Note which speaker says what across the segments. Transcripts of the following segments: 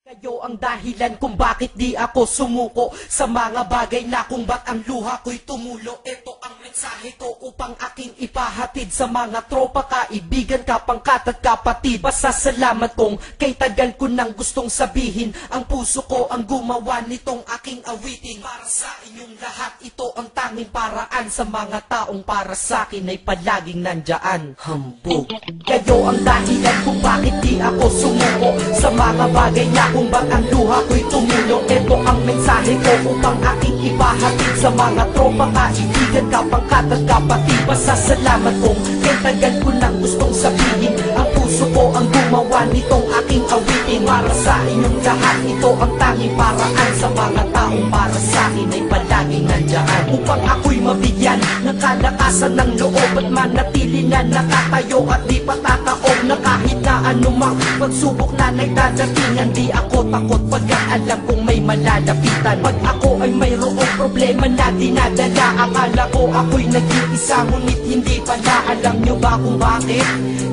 Speaker 1: Kayo ang dahilan kung bakit di ako sumuko sa mga bagay na kung ba't ang luha ko'y tumulo. Ito ang mensahe ko upang aking ipahatid sa mga tropa, kaibigan, kapangkat at kapatid. Pasasalamat kong kay tagal ko nang gustong sabihin, ang puso ko ang gumawa nitong aking awitin. Para sa inyong lahat, ito ang tanging paraan sa mga taong para sa akin ay palaging nandyan. Hambog. Kayo ang dahilan kung bakit di ako sumuko sa mga bagay na kung ba't ang luha ko'y tumulo. Ito ang mensahe ko upang aking ipahatid sa mga tropa, kaibigan, kapangkat at kapatid. Pasasalamat kong kay tagal ko nang gustong sabihin, ang puso ko ang gumawa nitong aking awitin. Para sa inyong lahat, ito ang tanging paraan sa mga taong para sa akin ay palaging nandyan. Upang ako'y mabigyan ng kalakasan ng loob at manatili na nakatayo at di patataob na kahit na anumang pagsubok na nagdadatingan. Di ako takot pagkat alam kong may malalapitan. Pag ako ay mayroong problema na dinadala, akala ko ako'y nag-iisa, ngunit hindi pala. Alam nyo ba kung bakit?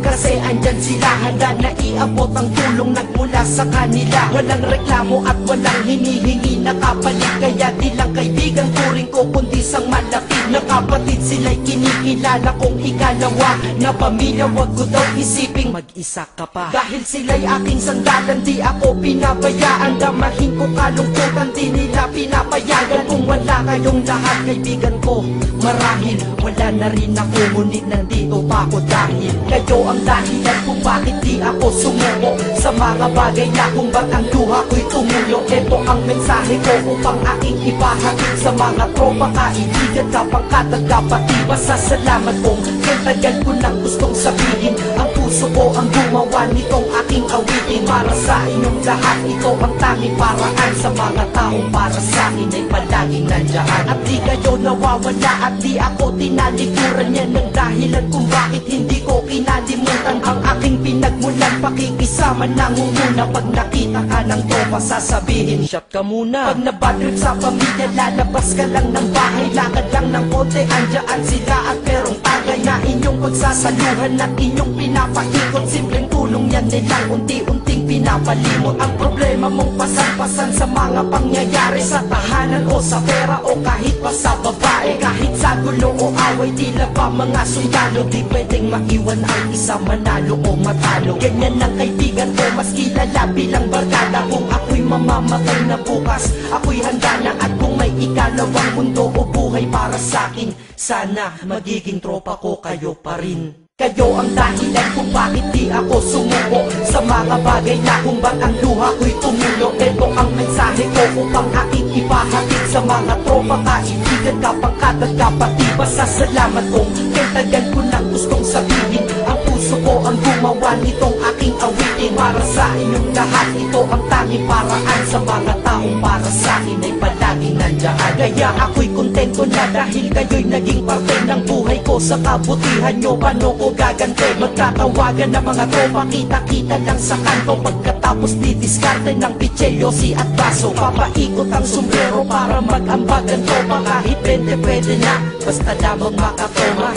Speaker 1: Kasi andyan sila, handa na iabot ang tulong nagmula sa kanila. Walang reklamo at walang hinihingi na kapalit, kaya di lang kaibigan turing ko kundi sang malapit na kapatid. Sila'y kinikilala kong ikalawa na pamilya. Wag ko daw isiping mag-isa ka pa, dahil sila'y aking sandalan. Di ako pinabayaan, damahin ko kalungkutan, di nila pinapayagan. Kung wala kayong lahat kaibigan ko, marahil wala na rin ako, ngunit nandito pa ako dahil kayo ang dahilan kung bakit di ako sumuko sa mga bagay na kung ba't ang luha ko'y tumulo. Ito ang mensahe ko upang aking ipahatid sa mga tropa, kaibigan, kapangkat at kapatid. Pasasalamat kong kay tagal ko nang gustong sabihin, ang puso ko ang gumawa nitong aking awitin. Para sa inyong lahat, ito ang tanging paraan sa mga taong para sa akin ay palaging nandyan. At di kayo nawawala at di ako tinalikuran, yan ang dahilan kung bakit hindi ko kinalimutan ang aking pinagmulan. Pakikisama nangunguna pag nakita ka ng tropa, sasabihin shot ka muna. Pag nabadrip sa pamilya, lalabas ka lang ng bahay, lakad lang ng konti, andyan sila at merong tagay na inyong pagsasaluhan at inyong pinapaikot. Simpleng tulong yan nilang unti-unting pinapalimot ang problema mong pasan-pasan sa mga pangyayari sa tahanan o sa pera o kahit pa sa babae. Kahit sa gulo o away, tila ba mga sundalo, di pwedeng maiwan ang isa, manalo o matalo. Ganyan ang kaibigan ko, mas kilala bilang barkada. Kung ako'y mamamatay na bukas, ako'y handa na. At kung may ikalawang mundo o buhay para sa akin, sana magiging tropa ko kayo pa rin. Kayo ang dahilan kung bakit di ako sumuko sa mga bagay na kung ba't ang luha ko'y tumulo. Ito ang mensahe ko upang aking ipahatid sa mga tropa, kaibigan, kapangkat at kapatid. Pasasalamat kong kay tagal ko nang gustong sabihin, ang puso ko ang gumawa nitong aking awitin. Para sa inyong lahat, ito ang tanging paraan sa mga taong para sa akin ay palaging nandyan. Kaya ako'y kontento na dahil kayo'y naging parte ng buhay ko. Sa kabutihan nyo, paano ko gagante? Magtatawagan ng mga tropa, kita-kita lang sa kanto. Pagkatapos didiskarte ng pitselyosi at baso, papaikot ang sombrero para mag-ambag ang tropa. Kahit 20 pwede na, basta lamang makatoma.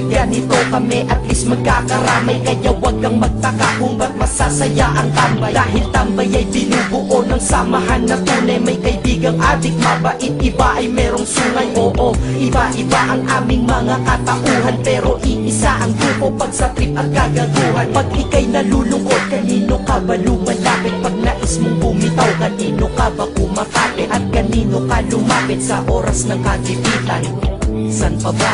Speaker 1: Ganito kami, at least magkakaramay. Kaya wag kang magtaka kung ba't masasaya ang tambay, dahil tambay ay binubuo ng samahan na tunay. May kaibigang adik, mabait, iba ay merong sungay. Oo, iba-iba ang aming mga katauhan, pero iisa ang grupo pag sa trip at kagaguhan. Pag ika'y nalulungkot, kanino ka ba lumalapit? Pag nais mong bumitaw, kanino ka ba kumakapit? At kanino ka lumapit sa oras ng kagipitan? San pa ba?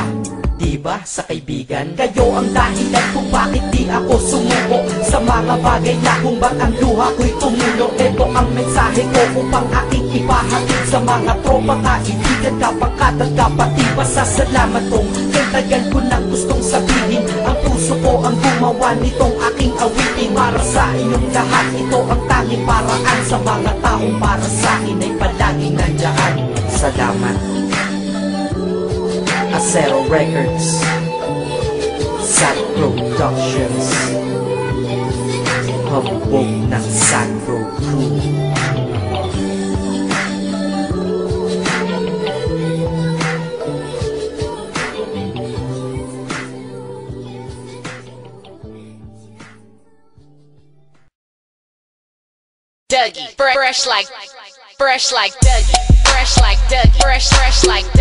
Speaker 1: Diba sa kaibigan? Kayo ang dahilan kung bakit di ako sumuko sa mga bagay na kung ba't ang luha ko'y tumulo. Ito ang mensahe ko upang aking ipahatid sa mga tropa, kaibigan, kapangkat at kapatid. Pasasalamat kong kay tagal ko nang gustong sabihin, ang puso ko ang gumawa nitong aking awitin. Para sa inyong lahat, ito ang tanging paraan sa mga taong para sa akin ay palaging nandyan. Salamat. Acero Records, Sad Productions, hambog ng Sacro Crew.
Speaker 2: Dougie, fresh like Dougie, fresh like Dougie, fresh like Dougie.